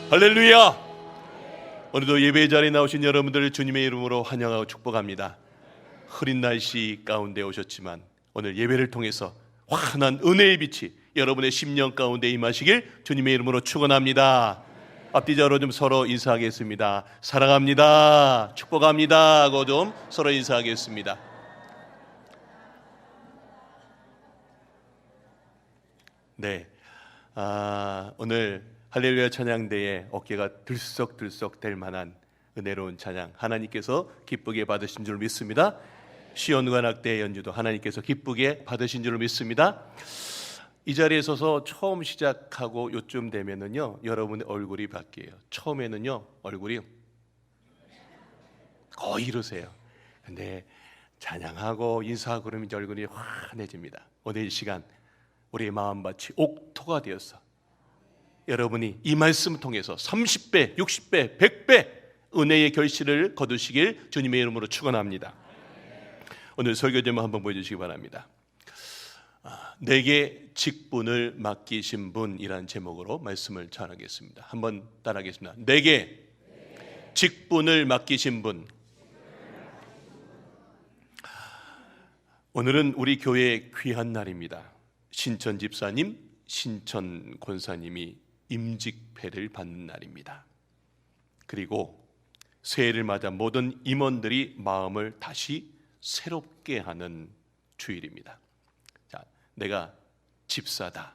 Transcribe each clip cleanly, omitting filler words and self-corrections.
할렐루야! 오늘도 예배 자리에 나오신 여러분들을 주님의 이름으로 환영하고 축복합니다. 흐린 날씨 가운데 오셨지만 오늘 예배를 통해서 환한 은혜의 빛이 여러분의 심령 가운데 임하시길 주님의 이름으로 축원합니다. 앞뒤자로 좀 서로 인사하겠습니다. 사랑합니다, 축복합니다 하고 좀 서로 인사하겠습니다. 네, 오늘 할렐루야 찬양대에 어깨가 들썩들썩 될 만한 은혜로운 찬양 하나님께서 기쁘게 받으신 줄 믿습니다. 시온관악대 연주도 하나님께서 기쁘게 받으신 줄 믿습니다. 이 자리에 서서 처음 시작하고 요쯤 되면은요, 여러분의 얼굴이 바뀌어요. 처음에는요, 얼굴이 거의 이러세요. 근데 찬양하고 인사하고 그러면 이제 얼굴이 환해집니다. 오늘 이 시간 우리의 마음밭이 옥토가 되어서 여러분이 이 말씀을 통해서 30배, 60배, 100배 은혜의 결실을 거두시길 주님의 이름으로 축원합니다. 오늘 설교 제목 한번 보여주시기 바랍니다. 내게 직분을 맡기신 분이라는 제목으로 말씀을 전하겠습니다. 한번 따라하겠습니다. 내게 직분을 맡기신 분. 오늘은 우리 교회의 귀한 날입니다. 신천 집사님, 신천 권사님이 임직패를 받는 날입니다. 그리고 새해를 맞아 모든 임원들이 마음을 다시 새롭게 하는 주일입니다. 자, 내가 집사다,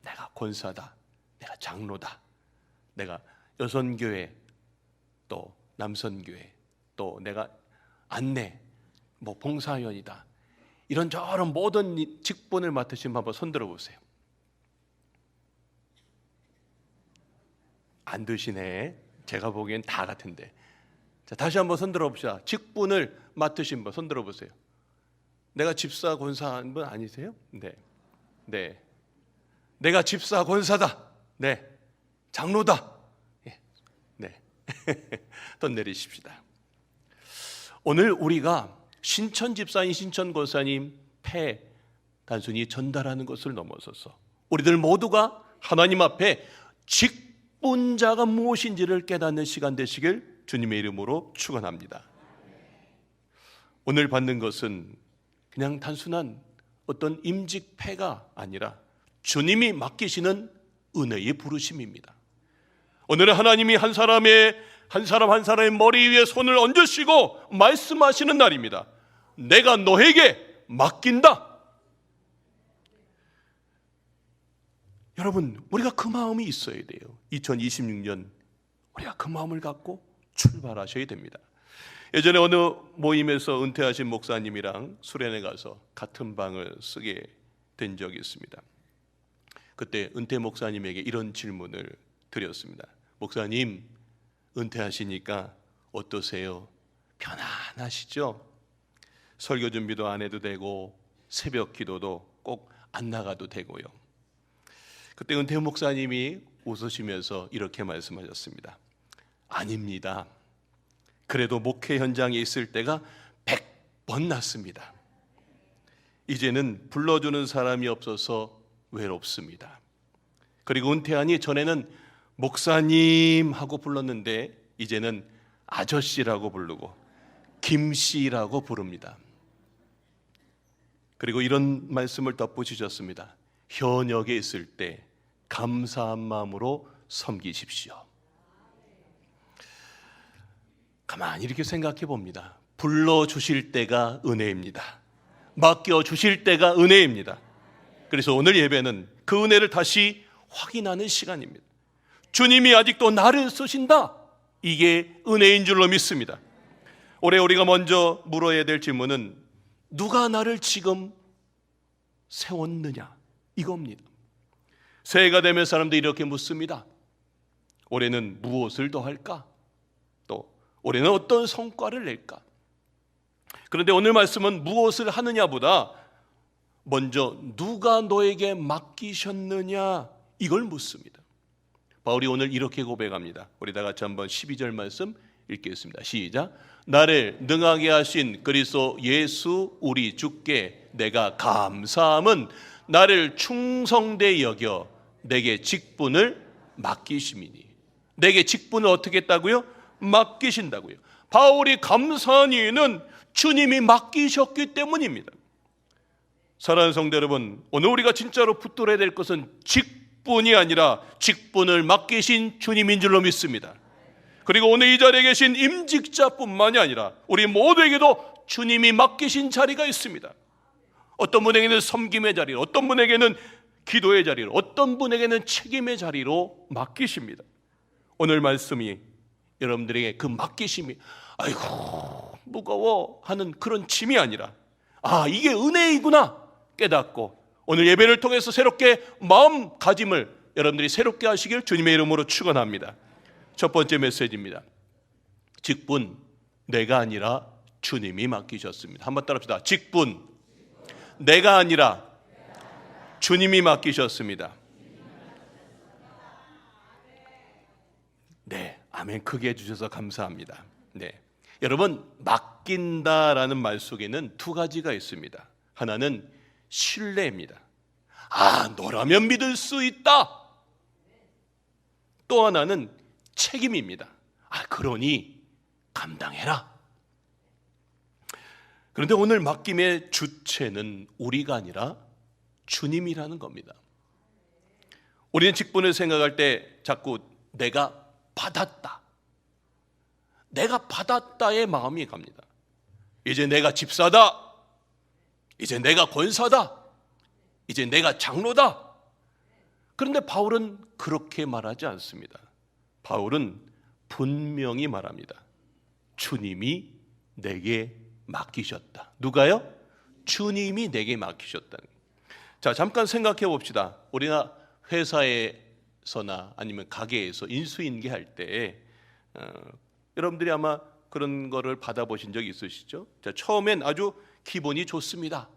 내가 권사다, 내가 장로다, 내가 여선교회 또 남선교회 또 내가 안내 봉사위원이다, 이런저런 모든 직분을 맡으신 분 한번 손들어 보세요. 안 드시네. 제가 보기엔 다 같은데. 자, 다시 한번 손들어 봅시다. 직분을 맡으신 분 손들어 보세요. 내가 집사 권사한 분 아니세요? 네. 내가 집사 권사다. 네. 장로다. 네. 돈 내리십시다. 오늘 우리가 신천 집사님, 신천 권사님 패 단순히 전달하는 것을 넘어서서 우리들 모두가 하나님 앞에 직분자가 무엇인지를 깨닫는 시간 되시길 주님의 이름으로 축원합니다. 오늘 받는 것은 그냥 단순한 어떤 임직패가 아니라 주님이 맡기시는 은혜의 부르심입니다. 오늘은 하나님이 한 사람의 머리 위에 손을 얹으시고 말씀하시는 날입니다. 내가 너에게 맡긴다. 여러분, 우리가 그 마음이 있어야 돼요. 2026년 우리가 그 마음을 갖고 출발하셔야 됩니다. 예전에 어느 모임에서 은퇴하신 목사님이랑 수련회 가서 같은 방을 쓰게 된 적이 있습니다. 그때 은퇴 목사님에게 이런 질문을 드렸습니다. 목사님, 은퇴하시니까 어떠세요? 편안하시죠? 설교 준비도 안 해도 되고 새벽 기도도 꼭 안 나가도 되고요. 그때 은퇴 목사님이 웃으시면서 이렇게 말씀하셨습니다. 아닙니다. 그래도 목회 현장에 있을 때가 100번 낫습니다. 이제는 불러주는 사람이 없어서 외롭습니다. 그리고 은퇴하니 전에는 목사님 하고 불렀는데 이제는 아저씨라고 부르고 김씨라고 부릅니다. 그리고 이런 말씀을 덧붙이셨습니다. 현역에 있을 때 감사한 마음으로 섬기십시오. 가만히 이렇게 생각해 봅니다. 불러주실 때가 은혜입니다. 맡겨주실 때가 은혜입니다. 그래서 오늘 예배는 그 은혜를 다시 확인하는 시간입니다. 주님이 아직도 나를 쓰신다. 이게 은혜인 줄로 믿습니다. 올해 우리가 먼저 물어야 될 질문은 누가 나를 지금 세웠느냐, 이겁니다. 새해가 되면 사람들이 이렇게 묻습니다. 올해는 무엇을 더 할까? 또 올해는 어떤 성과를 낼까? 그런데 오늘 말씀은 무엇을 하느냐보다 먼저 누가 너에게 맡기셨느냐, 이걸 묻습니다. 바울이 오늘 이렇게 고백합니다. 우리 다 같이 한번 12절 말씀 읽겠습니다. 시작. 나를 능하게 하신 그리스도 예수 우리 주께 내가 감사함은 나를 충성되이 여겨 내게 직분을 맡기심이니. 내게 직분을 어떻게 했다고요? 맡기신다고요. 바울이 감사한 이유는 주님이 맡기셨기 때문입니다. 사랑하는 성도 여러분, 오늘 우리가 진짜로 붙들어야 될 것은 직분이 아니라 직분을 맡기신 주님인 줄로 믿습니다. 그리고 오늘 이 자리에 계신 임직자뿐만이 아니라 우리 모두에게도 주님이 맡기신 자리가 있습니다. 어떤 분에게는 섬김의 자리로, 어떤 분에게는 기도의 자리로, 어떤 분에게는 책임의 자리로 맡기십니다. 오늘 말씀이 여러분들에게 그 맡기심이 아이고 무거워 하는 그런 짐이 아니라 이게 은혜이구나 깨닫고 오늘 예배를 통해서 새롭게 마음가짐을 여러분들이 새롭게 하시길 주님의 이름으로 축원합니다. 첫 번째 메시지입니다. 직분 내가 아니라 주님이 맡기셨습니다. 한번 따라합시다. 직분 내가 아니라 주님이 맡기셨습니다. 네, 아멘. 크게 해주셔서 감사합니다. 네, 여러분, 맡긴다라는 말 속에는 두 가지가 있습니다. 하나는 신뢰입니다. 너라면 믿을 수 있다. 또 하나는 책임입니다. 그러니 감당해라. 그런데 오늘 맡김의 주체는 우리가 아니라 주님이라는 겁니다. 우리는 직분을 생각할 때 자꾸 내가 받았다, 내가 받았다의 마음이 갑니다. 이제 내가 집사다, 이제 내가 권사다, 이제 내가 장로다. 그런데 바울은 그렇게 말하지 않습니다. 바울은 분명히 말합니다. 주님이 내게 맡기셨다. 누가요? 주님이 내게 맡기셨다. 자, 잠깐 생각해 봅시다. 우리가 회사에서나 아니면 가게에서 인수인계 할 때 여러분들이 아마 그런 거를 받아보신 적이 있으시죠? 자, 처음엔 아주 기분이 좋습니다.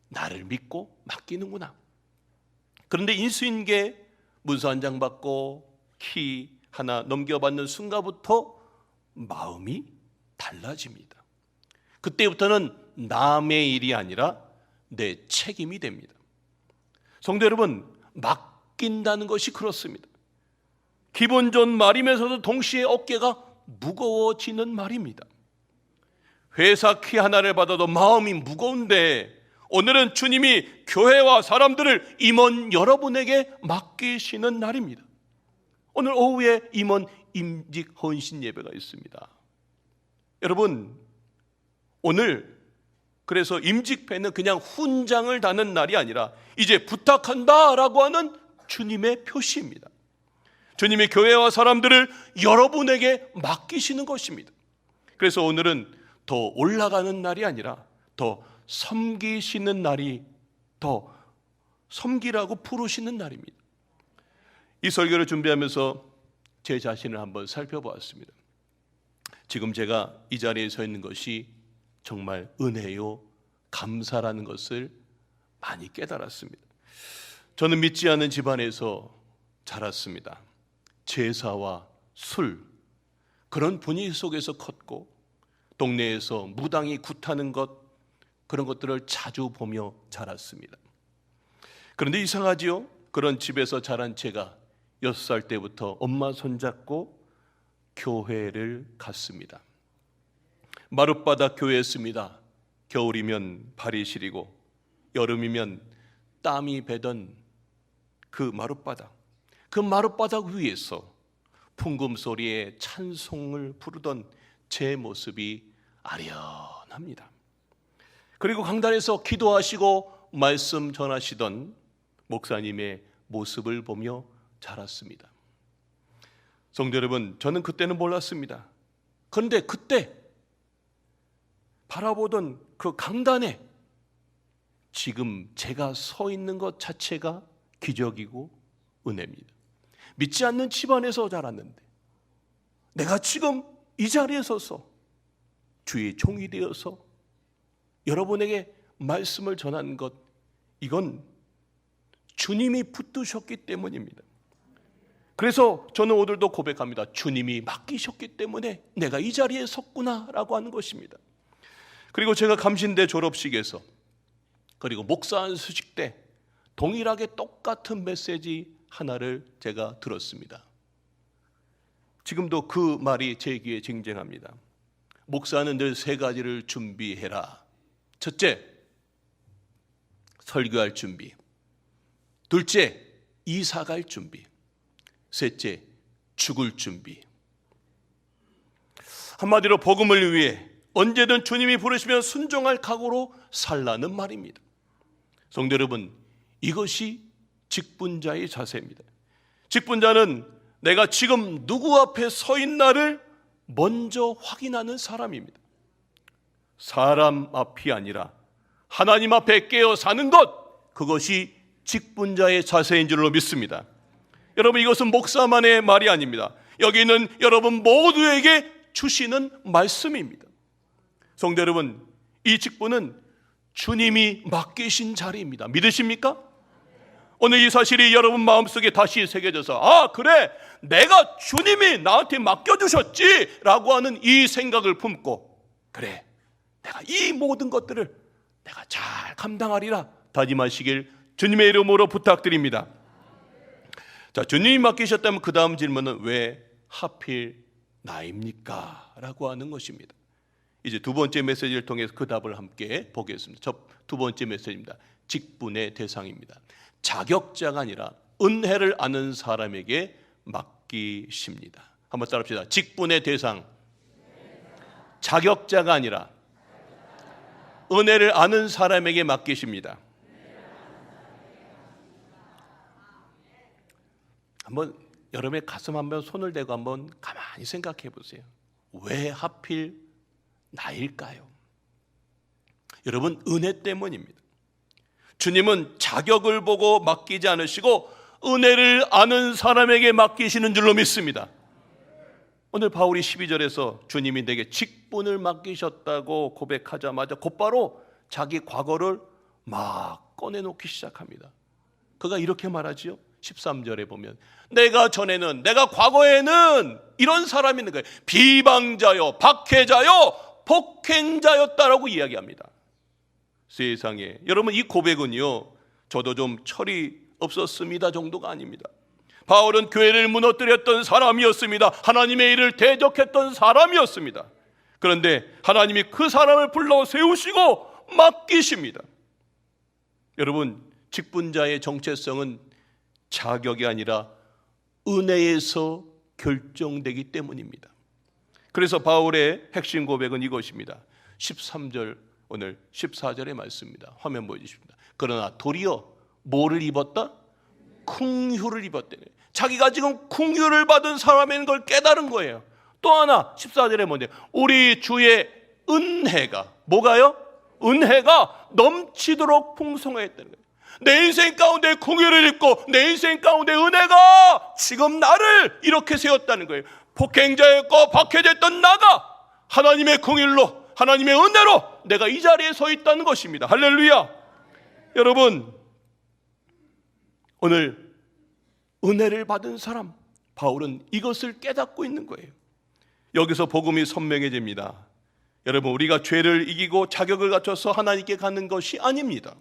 나를 믿고 맡기는구나. 그런데 인수인계 문서 한 장 받고 키 하나 넘겨받는 순간부터 마음이 달라집니다. 그때부터는 남의 일이 아니라 내 책임이 됩니다. 성도 여러분, 맡긴다는 것이 그렇습니다. 기분 좋은 말이면서도 동시에 어깨가 무거워지는 말입니다. 회사 키 하나를 받아도 마음이 무거운데 오늘은 주님이 교회와 사람들을 임원 여러분에게 맡기시는 날입니다. 오늘 오후에 임원 임직 헌신 예배가 있습니다. 여러분, 오늘 그래서 임직회는 그냥 훈장을 다는 날이 아니라 이제 부탁한다라고 하는 주님의 표시입니다. 주님이 교회와 사람들을 여러분에게 맡기시는 것입니다. 그래서 오늘은 더 올라가는 날이 아니라 더 섬기시는 날이, 더 섬기라고 부르시는 날입니다. 이 설교를 준비하면서 제 자신을 한번 살펴보았습니다. 지금 제가 이 자리에 서 있는 것이 정말 은혜요, 감사라는 것을 많이 깨달았습니다. 저는 믿지 않는 집안에서 자랐습니다. 제사와 술, 그런 분위기 속에서 컸고 동네에서 무당이 굿하는 것, 그런 것들을 자주 보며 자랐습니다. 그런데 이상하지요? 그런 집에서 자란 제가 6살 때부터 엄마 손잡고 교회를 갔습니다. 마룻바닥 교회였습니다. 겨울이면 발이 시리고 여름이면 땀이 배던 그 마룻바닥 위에서 풍금 소리에 찬송을 부르던 제 모습이 아련합니다. 그리고 강단에서 기도하시고 말씀 전하시던 목사님의 모습을 보며 자랐습니다. 성도 여러분, 저는 그때는 몰랐습니다. 그런데 그때 바라보던 그 강단에 지금 제가 서 있는 것 자체가 기적이고 은혜입니다. 믿지 않는 집안에서 자랐는데 내가 지금 이 자리에 서서 주의 종이 되어서 여러분에게 말씀을 전하는 것, 이건 주님이 붙드셨기 때문입니다. 그래서 저는 오늘도 고백합니다. 주님이 맡기셨기 때문에 내가 이 자리에 섰구나라고 하는 것입니다. 그리고 제가 감신대 졸업식에서, 그리고 목사 안수식 때 동일하게 똑같은 메시지 하나를 제가 들었습니다. 지금도 그 말이 제 귀에 쟁쟁합니다. 목사는 늘 세 가지를 준비해라. 첫째, 설교할 준비. 둘째, 이사 갈 준비. 셋째, 죽을 준비. 한마디로 복음을 위해 언제든 주님이 부르시면 순종할 각오로 살라는 말입니다. 성도 여러분, 이것이 직분자의 자세입니다. 직분자는 내가 지금 누구 앞에 서 있나를 먼저 확인하는 사람입니다. 사람 앞이 아니라 하나님 앞에 깨어 사는 것, 그것이 직분자의 자세인 줄로 믿습니다. 여러분, 이것은 목사만의 말이 아닙니다. 여기 있는 여러분 모두에게 주시는 말씀입니다. 성도 여러분, 이 직분은 주님이 맡기신 자리입니다. 믿으십니까? 오늘 이 사실이 여러분 마음속에 다시 새겨져서, 아, 그래, 내가 주님이 나한테 맡겨주셨지 라고 하는 이 생각을 품고, 그래, 내가 이 모든 것들을 내가 잘 감당하리라 다짐하시길 주님의 이름으로 부탁드립니다. 자, 주님이 맡기셨다면 그 다음 질문은 왜 하필 나입니까? 라고 하는 것입니다. 이제 두 번째 메시지를 통해서 그 답을 함께 보겠습니다. 두 번째 메시지입니다. 직분의 대상입니다. 자격자가 아니라 은혜를 아는 사람에게 맡기십니다. 한번 따라합시다. 직분의 대상, 자격자가 아니라 은혜를 아는 사람에게 맡기십니다. 한번 여러분의 가슴 한번 손을 대고 한번 가만히 생각해 보세요. 왜 하필 나일까요? 여러분, 은혜 때문입니다. 주님은 자격을 보고 맡기지 않으시고 은혜를 아는 사람에게 맡기시는 줄로 믿습니다. 오늘 바울이 12절에서 주님이 내게 직분을 맡기셨다고 고백하자마자 곧바로 자기 과거를 막 꺼내놓기 시작합니다. 그가 이렇게 말하지요. 13절에 보면 내가 과거에는 이런 사람이 있는 거예요. 비방자요, 박해자요, 폭행자였다라고 이야기합니다. 세상에, 여러분, 이 고백은요, 저도 좀 철이 없었습니다 정도가 아닙니다. 바울은 교회를 무너뜨렸던 사람이었습니다. 하나님의 일을 대적했던 사람이었습니다. 그런데 하나님이 그 사람을 불러 세우시고 맡기십니다. 여러분, 직분자의 정체성은 자격이 아니라 은혜에서 결정되기 때문입니다. 그래서 바울의 핵심 고백은 이것입니다. 13절, 오늘 14절의 말씀입니다. 화면 보여주십니다. 그러나 도리어 뭐를 입었다? 긍휼을 입었대요. 자기가 지금 긍휼을 받은 사람인 걸 깨달은 거예요. 또 하나 14절에 뭔데? 우리 주의 은혜가, 뭐가요? 은혜가 넘치도록 풍성했다는 거예요. 내 인생 가운데 긍휼을 입고 내 인생 가운데 은혜가 지금 나를 이렇게 세웠다는 거예요. 폭행자였고 박해됐던 나가 하나님의 긍휼로, 하나님의 은혜로 내가 이 자리에 서 있다는 것입니다. 할렐루야. 여러분, 오늘 은혜를 받은 사람 바울은 이것을 깨닫고 있는 거예요. 여기서 복음이 선명해집니다. 여러분, 우리가 죄를 이기고 자격을 갖춰서 하나님께 가는 것이 아닙니다.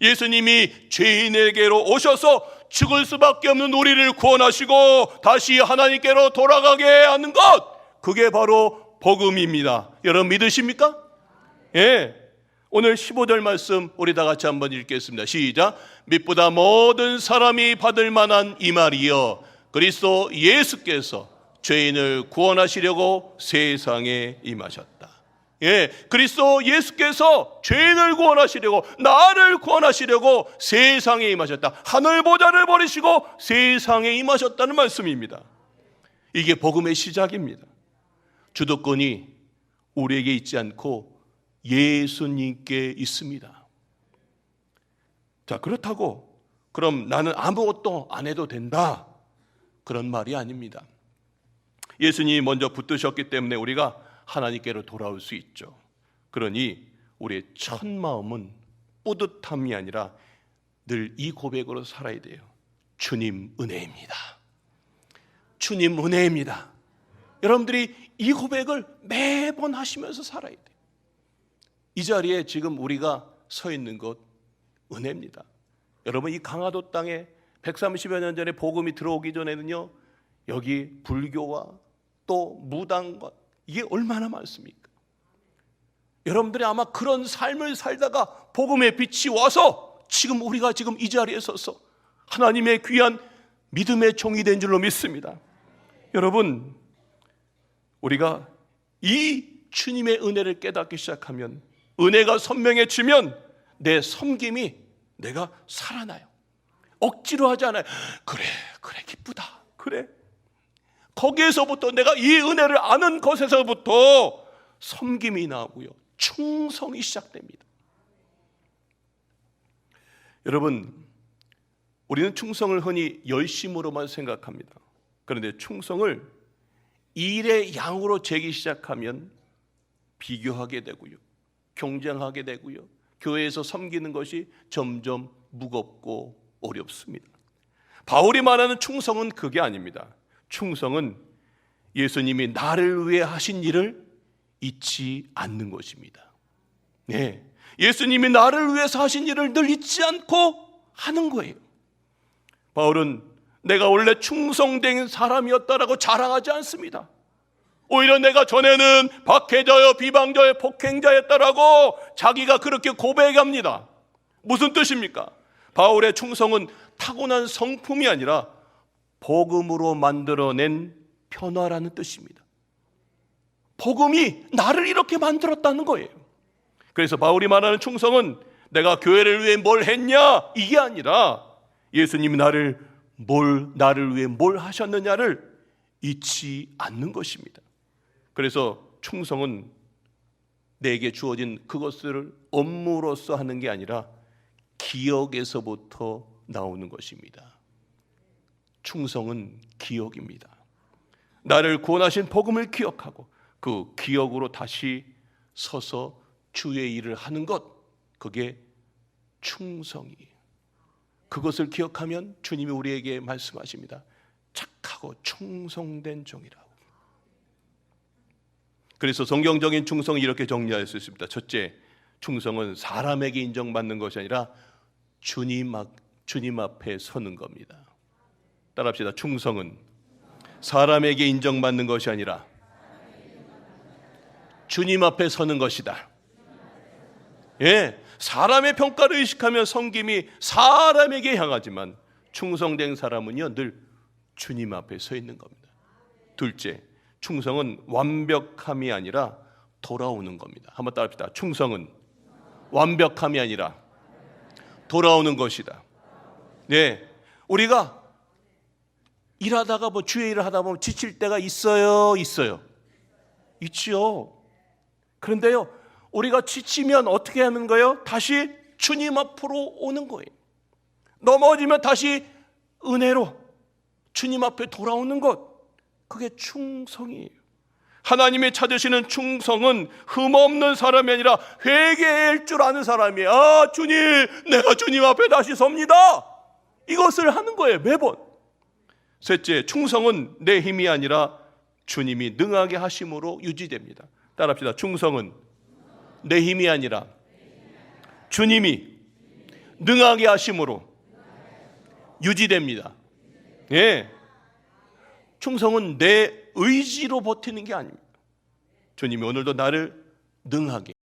예수님이 죄인에게로 오셔서 죽을 수밖에 없는 우리를 구원하시고 다시 하나님께로 돌아가게 하는 것, 그게 바로 복음입니다. 여러분, 믿으십니까? 예. 오늘 15절 말씀 우리 다 같이 한번 읽겠습니다. 시작. 믿보다 모든 사람이 받을 만한 이 말이여, 그리스도 예수께서 죄인을 구원하시려고 세상에 임하셨다. 예, 그리스도 예수께서 죄인을 구원하시려고, 나를 구원하시려고 세상에 임하셨다. 하늘 보좌를 버리시고 세상에 임하셨다는 말씀입니다. 이게 복음의 시작입니다. 주도권이 우리에게 있지 않고 예수님께 있습니다. 자, 그렇다고 그럼 나는 아무것도 안 해도 된다, 그런 말이 아닙니다. 예수님이 먼저 붙드셨기 때문에 우리가 하나님께로 돌아올 수 있죠. 그러니 우리의 첫 마음은 뿌듯함이 아니라 늘 이 고백으로 살아야 돼요. 주님 은혜입니다. 주님 은혜입니다. 여러분들이 이 고백을 매번 하시면서 살아야 돼요. 이 자리에 지금 우리가 서 있는 것 은혜입니다. 여러분, 이 강화도 땅에 130여 년 전에 복음이 들어오기 전에는요, 여기 불교와 또 무당과 이게 얼마나 많습니까? 여러분들이 아마 그런 삶을 살다가 복음의 빛이 와서 지금 우리가 지금 이 자리에 서서 하나님의 귀한 믿음의 종이 된 줄로 믿습니다. 여러분, 우리가 이 주님의 은혜를 깨닫기 시작하면, 은혜가 선명해지면 내 섬김이 내가 살아나요. 억지로 하지 않아요. 그래 기쁘다. 그래. 거기에서부터 내가 이 은혜를 아는 것에서부터 섬김이 나오고요, 충성이 시작됩니다. 여러분, 우리는 충성을 흔히 열심으로만 생각합니다. 그런데 충성을 일의 양으로 재기 시작하면 비교하게 되고요, 경쟁하게 되고요, 교회에서 섬기는 것이 점점 무겁고 어렵습니다. 바울이 말하는 충성은 그게 아닙니다. 충성은 예수님이 나를 위해 하신 일을 잊지 않는 것입니다. 네, 예수님이 나를 위해서 하신 일을 늘 잊지 않고 하는 거예요. 바울은 내가 원래 충성된 사람이었다라고 자랑하지 않습니다. 오히려 내가 전에는 박해자여 비방자여 폭행자였다라고 자기가 그렇게 고백합니다. 무슨 뜻입니까? 바울의 충성은 타고난 성품이 아니라 복음으로 만들어낸 변화라는 뜻입니다. 복음이 나를 이렇게 만들었다는 거예요. 그래서 바울이 말하는 충성은 내가 교회를 위해 뭘 했냐, 이게 아니라 예수님이 나를 위해 뭘 하셨느냐를 잊지 않는 것입니다. 그래서 충성은 내게 주어진 그것을 업무로서 하는 게 아니라 기억에서부터 나오는 것입니다. 충성은 기억입니다. 나를 구원하신 복음을 기억하고 그 기억으로 다시 서서 주의 일을 하는 것, 그게 충성이에요. 그것을 기억하면 주님이 우리에게 말씀하십니다. 착하고 충성된 종이라고. 그래서 성경적인 충성을 이렇게 정리할 수 있습니다. 첫째, 충성은 사람에게 인정받는 것이 아니라 주님 앞에 서는 겁니다. 따라합시다. 충성은 사람에게 인정받는 것이 아니라 주님 앞에 서는 것이다. 예, 사람의 평가를 의식하면 섬김이 사람에게 향하지만 충성된 사람은요, 늘 주님 앞에 서 있는 겁니다. 둘째, 충성은 완벽함이 아니라 돌아오는 겁니다. 한번 따라합시다. 충성은 완벽함이 아니라 돌아오는 것이다. 네, 우리가 일하다가 주의 일을 하다 보면 지칠 때가 있어요. 있지요. 그런데요, 우리가 지치면 어떻게 하는 거예요? 다시 주님 앞으로 오는 거예요. 넘어지면 다시 은혜로 주님 앞에 돌아오는 것, 그게 충성이에요. 하나님이 찾으시는 충성은 흠없는 사람이 아니라 회개할 줄 아는 사람이에요. 아, 주님, 내가 주님 앞에 다시 섭니다. 이것을 하는 거예요, 매번. 셋째, 충성은 내 힘이 아니라 주님이 능하게 하심으로 유지됩니다. 따라합시다. 충성은 내 힘이 아니라 주님이 능하게 하심으로 유지됩니다. 예, 충성은 내 의지로 버티는 게 아닙니다. 주님이 오늘도 나를 능하게